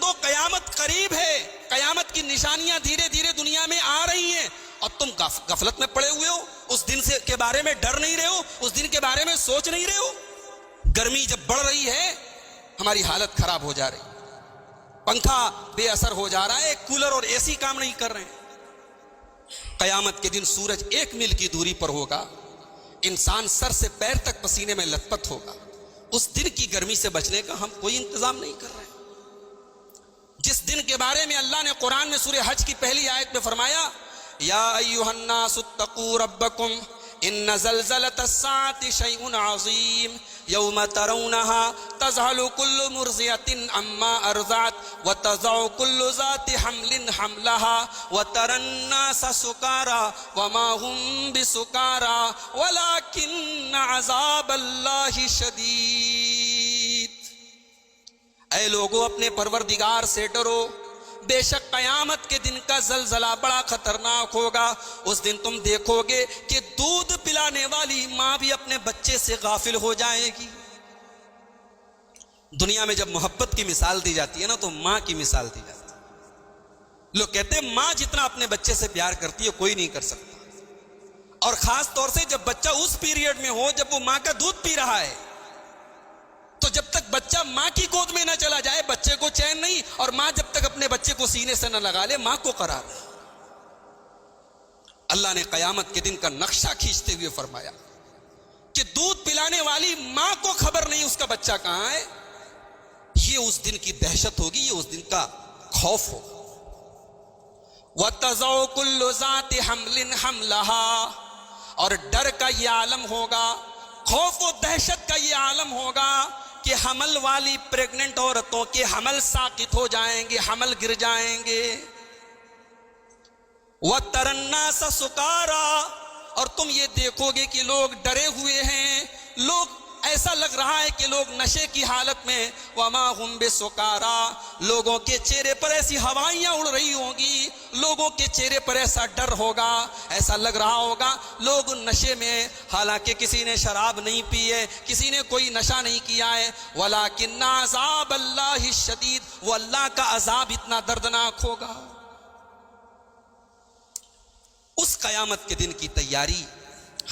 بندوں قیامت قریب ہے، قیامت کی نشانیاں دھیرے دھیرے دنیا میں آ رہی ہیں، اور تم غفلت میں پڑے ہوئے ہو، اس دن سے کے بارے میں ڈر نہیں رہے ہو، اس دن کے بارے میں سوچ نہیں رہے ہو۔ گرمی جب بڑھ رہی ہے ہماری حالت خراب ہو جا رہی، پنکھا بے اثر ہو جا رہا ہے، کولر اور اے سی کام نہیں کر رہے ہیں۔ قیامت کے دن سورج 1 میل کی دوری پر ہوگا، انسان سر سے پیر تک پسینے میں لت پت ہوگا، اس دن کی گرمی سے بچنے کا ہم کوئی انتظام نہیں کر رہے ہیں۔ جس دن کے بارے میں اللہ نے قرآن میں سورہ حج کی پہلی آیت میں فرمایا، یا ایھا الناس اتقوا ربکم ان زلزلۃ الساعۃ شیء عظیم یوم ترونها تذہل کل مرضعۃ عما ارضعت وتضع کل ذات حمل حملها وترى الناس سکارى وما هم بسکارى ولكن عذاب اللہ شدید۔ اے لوگو اپنے پروردگار سے ڈرو، بے شک قیامت کے دن کا زلزلہ بڑا خطرناک ہوگا۔ اس دن تم دیکھو گے کہ دودھ پلانے والی ماں بھی اپنے بچے سے غافل ہو جائے گی۔ دنیا میں جب محبت کی مثال دی جاتی ہے نا تو ماں کی مثال دی جاتی ہے۔ لوگ کہتے ہیں ماں جتنا اپنے بچے سے پیار کرتی ہے کوئی نہیں کر سکتا، اور خاص طور سے جب بچہ اس پیریڈ میں ہو جب وہ ماں کا دودھ پی رہا ہے، تو جب تک بچہ ماں کی گود میں نہ چلا جائے بچے کو چین نہیں، اور ماں جب تک اپنے بچے کو سینے سے نہ لگا لے ماں کو قرار نہیں۔ اللہ نے قیامت کے دن کا نقشہ کھینچتے ہوئے فرمایا کہ دودھ پلانے والی ماں کو خبر نہیں اس کا بچہ کہاں ہے۔ یہ اس دن کی دہشت ہوگی، یہ اس دن کا خوف ہوگا۔ وَتَضَعُ كُلُّ ذَاتِ حَمْلٍ حَمْلَهَا، اور ڈر کا یہ عالم ہوگا، خوف و دہشت کا یہ عالم ہوگا کہ حمل والی پریگننٹ عورتوں کے حمل ساقط ہو جائیں گے، حمل گر جائیں گے۔ وَتَرَى النَّاسَ سُكَارَى، اور تم یہ دیکھو گے کہ لوگ ڈرے ہوئے ہیں، لوگ ایسا لگ رہا ہے کہ لوگ نشے کی حالت میں، وَمَا هُمْ بِسُكَارَى، لوگوں کے چہرے پر ایسی ہوائیاں اڑ رہی ہوں گی، لوگوں کے چہرے پر ایسا ڈر ہوگا، ایسا لگ رہا ہوگا لوگ نشے میں، حالانکہ کسی نے شراب نہیں پی ہے، کسی نے کوئی نشہ نہیں کیا ہے، وَلَكِنَّ عَذَابَ اللَّهِ الشَّدِيدُ، وہ اللہ کا عذاب اتنا دردناک ہوگا۔ اس قیامت کے دن کی تیاری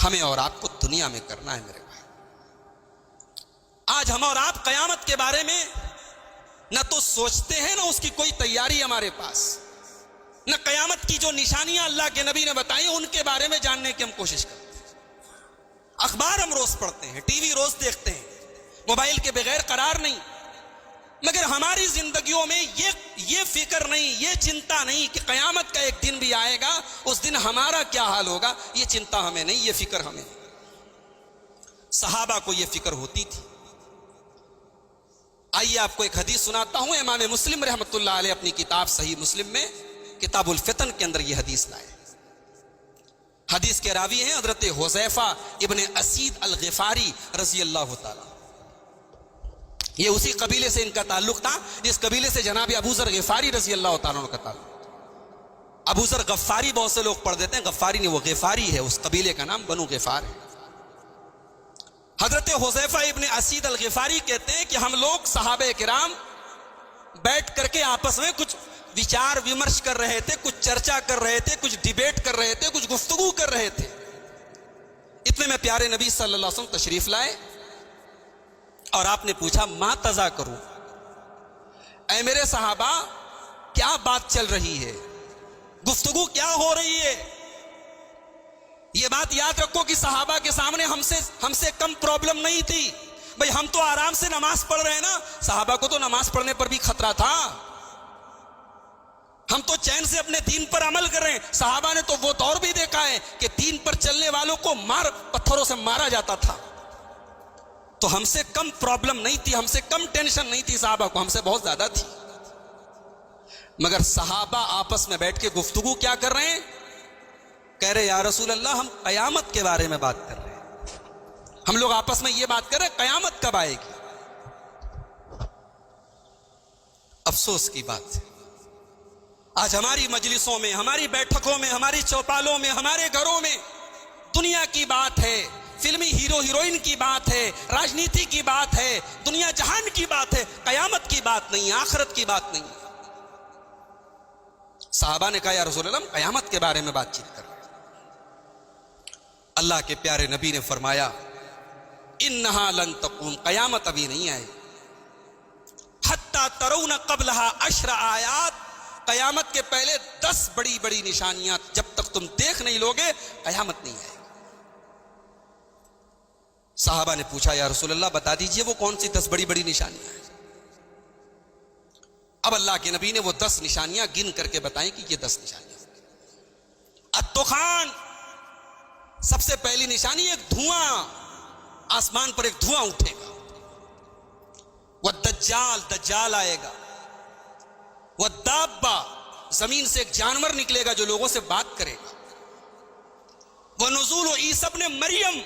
ہمیں اور آپ کو دنیا میں کرنا ہے میرے بھائی۔ آج ہم اور آپ قیامت کے بارے میں نہ تو سوچتے ہیں، نہ اس کی کوئی تیاری ہمارے پاس، نہ قیامت کی جو نشانیاں اللہ کے نبی نے بتائی ان کے بارے میں جاننے کی ہم کوشش کرتے ہیں۔ اخبار ہم روز پڑھتے ہیں، ٹی وی روز دیکھتے ہیں، موبائل کے بغیر قرار نہیں، مگر ہماری زندگیوں میں یہ فکر نہیں، یہ چنتا نہیں کہ قیامت کا ایک دن بھی آئے گا، اس دن ہمارا کیا حال ہوگا، یہ چنتا ہمیں نہیں، یہ فکر ہمیں۔ صحابہ کو یہ فکر ہوتی تھی۔ آئیے آپ کو ایک حدیث سناتا ہوں، امام مسلم رحمۃ اللہ علیہ اپنی کتاب صحیح مسلم میں کتاب الفتن کے اندر یہ حدیث لائے۔ حدیث کے راوی ہیں حضرت حذیفہ ابن اسید الغفاری رضی اللہ تعالی۔ یہ اسی قبیلے سے ان کا تعلق تھا جس قبیلے سے جناب ابو ذر غفاری رضی اللہ تعالیٰ عنہ کا تعلق۔ ابو ذر غفاری بہت سے لوگ پڑھ دیتے ہیں، غفاری نہیں، وہ غفاری ہے، اس قبیلے کا نام بنو غفار ہے۔ حضرت حذیفہ ابن اسید الغفاری کہتے ہیں کہ ہم لوگ صحابہ کرام بیٹھ کر کے آپس میں کچھ وچار ومرش کر رہے تھے، کچھ چرچا کر رہے تھے، کچھ ڈیبیٹ کر رہے تھے، کچھ گفتگو کر رہے تھے۔ اتنے میں پیارے نبی صلی اللہ علیہ وسلم تشریف لائے اور آپ نے پوچھا ما تذاکرون، اے میرے صحابہ کیا بات چل رہی ہے، گفتگو کیا ہو رہی ہے؟ یہ بات یاد رکھو کہ صحابہ کے سامنے ہم سے کم پرابلم نہیں تھی۔ بھئی ہم تو آرام سے نماز پڑھ رہے ہیں نا، صحابہ کو تو نماز پڑھنے پر بھی خطرہ تھا، ہم تو چین سے اپنے دین پر عمل کر رہے ہیں۔ صحابہ نے تو وہ دور بھی دیکھا ہے کہ دین پر چلنے والوں کو پتھروں سے مارا جاتا تھا، تو ہم سے کم پرابلم نہیں تھی، ہم سے کم ٹینشن نہیں تھی، صحابہ کو ہم سے بہت زیادہ تھی۔ مگر صحابہ آپس میں بیٹھ کے گفتگو کیا کر رہے ہیں؟ کہہ رہے یا رسول اللہ ہم قیامت کے بارے میں بات کر رہے ہیں، ہم لوگ آپس میں یہ بات کر رہے ہیں قیامت کب آئے گی۔ افسوس کی بات ہے آج ہماری مجلسوں میں، ہماری بیٹھکوں میں، ہماری چوپالوں میں، ہمارے گھروں میں دنیا کی بات ہے، فلمی ہیرو ہیروئن کی بات ہے، راجنیتی کی بات ہے، دنیا جہان کی بات ہے، قیامت کی بات نہیں، آخرت کی بات نہیں۔ صحابہ نے کہا یا رسول اللہ ہم قیامت کے بارے میں بات چیت کر رہے ہیں۔ اللہ کے پیارے نبی نے فرمایا انہا لن تقوم، قیامت ابھی نہیں آئے، حتی ترون قبلہا 10 آیات، قیامت کے پہلے 10 بڑی بڑی نشانیاں جب تک تم دیکھ نہیں لوگے قیامت نہیں آئے۔ صحابہ نے پوچھا یا رسول اللہ بتا دیجئے وہ کون سی 10 بڑی بڑی نشانیاں ہیں۔ اب اللہ کے نبی نے وہ 10 نشانیاں گن کر کے بتائیں کہ یہ 10 نشانیاں۔ الدخان، سب سے پہلی نشانی ایک دھواں، آسمان پر ایک دھواں اٹھے گا۔ والدجال، دجال آئے گا۔ والدابہ، زمین سے ایک جانور نکلے گا جو لوگوں سے بات کرے گا۔ ونزول عیسی ابن مریم،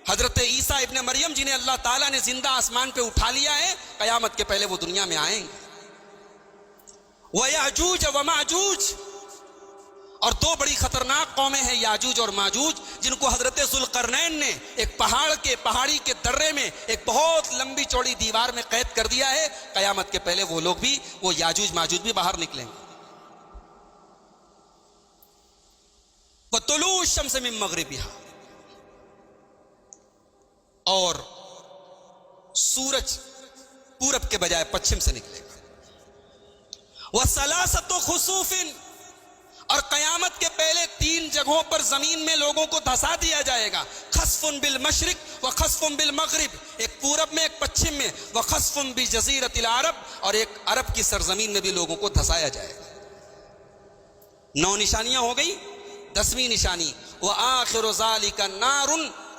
حضرت عیسیٰ ابن مریم جنہیں اللہ تعالیٰ نے زندہ آسمان پہ اٹھا لیا ہے، قیامت کے پہلے وہ دنیا میں آئیں گے۔ وَيَأْجُوجَ وَمَأْجُوجَ، اور 2 بڑی خطرناک قومیں ہیں یاجوج اور ماجوج، جن کو حضرت ذوالقرنین نے ایک پہاڑی کے درے میں ایک بہت لمبی چوڑی دیوار میں قید کر دیا ہے۔ قیامت کے پہلے وہ لوگ بھی، وہ یاجوج ماجوج بھی باہر نکلیں گے۔ وَطُلُوعُ الشَّمْسِ مِن مَغْرِبِهَا، اور سورج پورب کے بجائے پچھم سے نکلے گا۔ وَثَلَاثَةُ خُسُوفٍ، اور قیامت کے پہلے 3 جگہوں پر زمین میں لوگوں کو دھسا دیا جائے گا۔ خسف بالمشرق و خسف بالمغرب، ایک پورب میں ایک پچھم میں، و خسف بجزیرۃ العرب، اور ایک عرب کی سرزمین میں بھی لوگوں کو دھسایا جائے گا۔ 9 نشانیاں ہو گئی۔ 10ویں نشانی وآخر ذالک نار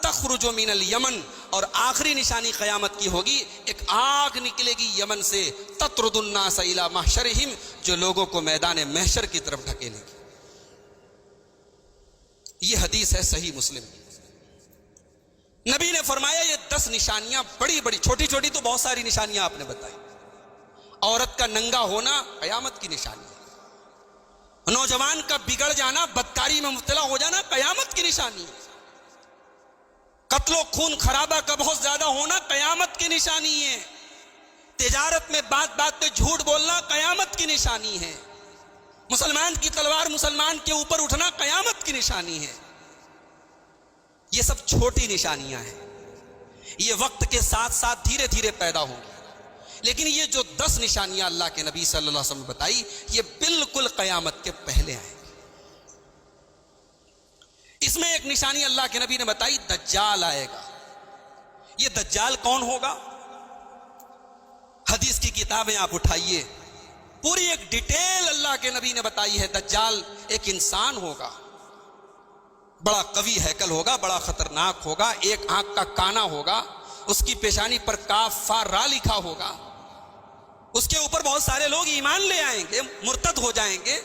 تخرج من الیمن، اور آخری نشانی قیامت کی ہوگی ایک آگ نکلے گی یمن سے، تطرد الناس الی محشرہم، جو لوگوں کو میدان محشر کی طرف ڈھکیلے گی۔ یہ حدیث ہے صحیح مسلم۔ نبی نے فرمایا یہ 10 نشانیاں بڑی بڑی، چھوٹی چھوٹی تو بہت ساری نشانیاں آپ نے بتائی۔ عورت کا ننگا ہونا قیامت کی نشانی ہے، نوجوان کا بگڑ جانا، بدکاری میں مبتلا ہو جانا قیامت کی نشانی ہے، قتل و خون خرابہ کا بہت زیادہ ہونا قیامت کی نشانی ہے، تجارت میں بات بات پہ جھوٹ بولنا قیامت کی نشانی ہے، مسلمان کی تلوار مسلمان کے اوپر اٹھنا قیامت کی نشانی ہے۔ یہ سب چھوٹی نشانیاں ہیں، یہ وقت کے ساتھ ساتھ دھیرے دھیرے پیدا ہوں گی، لیکن یہ جو 10 نشانیاں اللہ کے نبی صلی اللہ علیہ وسلم نے بتائی، یہ بالکل قیامت کے پہلے آئیں گی۔ اس میں ایک نشانی اللہ کے نبی نے بتائی، دجال آئے گا۔ یہ دجال کون ہوگا؟ حدیث کی کتابیں آپ اٹھائیے، پوری ایک ڈیٹیل اللہ کے نبی نے بتائی ہے۔ دجال ایک انسان ہوگا، بڑا قوی ہیکل ہوگا، بڑا خطرناک ہوگا، ایک آنکھ کا کانا ہوگا، اس کی پیشانی پر کاف فا را لکھا ہوگا، اس کے اوپر بہت سارے لوگ ایمان لے آئیں گے، مرتد ہو جائیں گے،